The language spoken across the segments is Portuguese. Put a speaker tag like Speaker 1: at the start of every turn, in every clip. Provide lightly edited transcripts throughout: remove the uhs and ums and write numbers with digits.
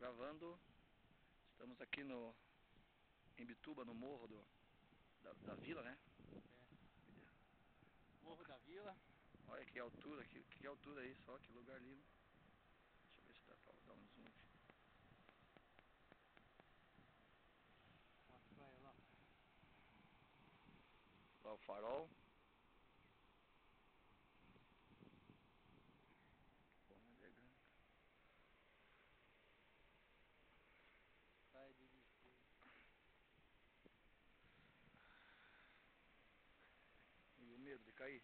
Speaker 1: Gravando. Estamos aqui em Bituba, no morro da vila, né?
Speaker 2: É. Morro da Vila.
Speaker 1: Olha que altura, que altura aí, só que lugar lindo. Deixa eu ver se dá pra dar um zoom aqui.
Speaker 2: Uma praia lá.
Speaker 1: Lá o farol.
Speaker 2: Praia de Bituba.
Speaker 1: E o medo de cair.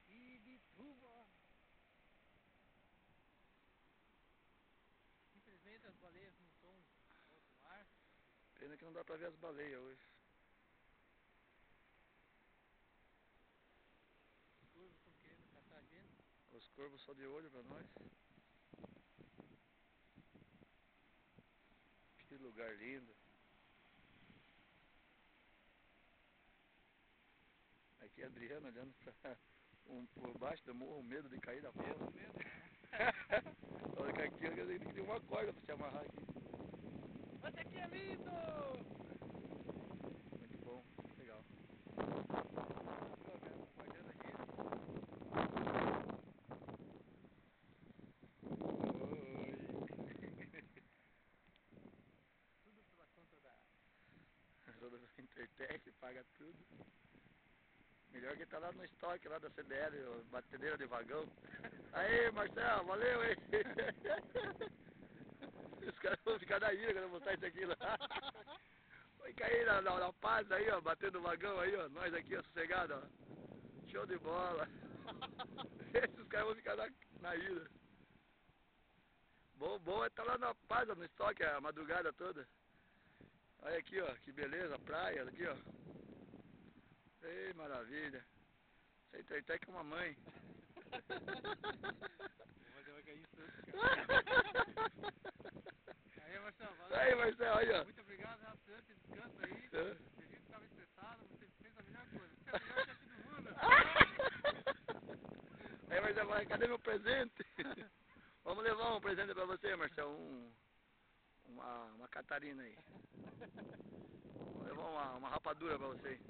Speaker 2: Ibituba. Infelizmente as baleias não estão no alto mar.
Speaker 1: Pena que não dá pra ver as baleias hoje.
Speaker 2: Os corvos estão querendo caçar a gente.
Speaker 1: Os corvos só de olho pra nós. Que lugar lindo. Aqui a Adriana olhando por baixo do morro, medo de cair da ponta.
Speaker 2: Medo.
Speaker 1: Olha que aqui eu tenho uma corda pra te amarrar aqui.
Speaker 2: Olha aqui é lindo!
Speaker 1: Muito bom, legal.
Speaker 2: Guardando a gente. Tudo pela conta da
Speaker 1: Toda a Intertech, paga tudo. Melhor que tá lá no estoque lá da CDL, batedeira de vagão. Aí, Marcelo, valeu, hein? Os caras vão ficar na ira quando eu mostrar isso aqui lá. Vai cair na paz aí, ó, batendo o vagão aí, ó. Nós aqui, ó, sossegado, ó. Show de bola. Esses caras vão ficar na ira. Bom é estar lá na paz, ó, no estoque a madrugada toda. Olha aqui, ó, que beleza, praia, aqui, ó. Ei, maravilha. Essa Intertech é uma mãe.
Speaker 2: Você vai cair em Santos, cara. Aí, Marcelo, valeu.
Speaker 1: Aí, Marcelo, aí, ó.
Speaker 2: Muito obrigado, bastante descanso aí. A gente estava estressado, você fez a melhor coisa. Você é o melhor chefe do mundo.
Speaker 1: Aí, Marcelo, cadê meu presente? Vamos levar um presente pra você, Marcelo. Uma Catarina aí. Vamos levar uma rapadura pra você.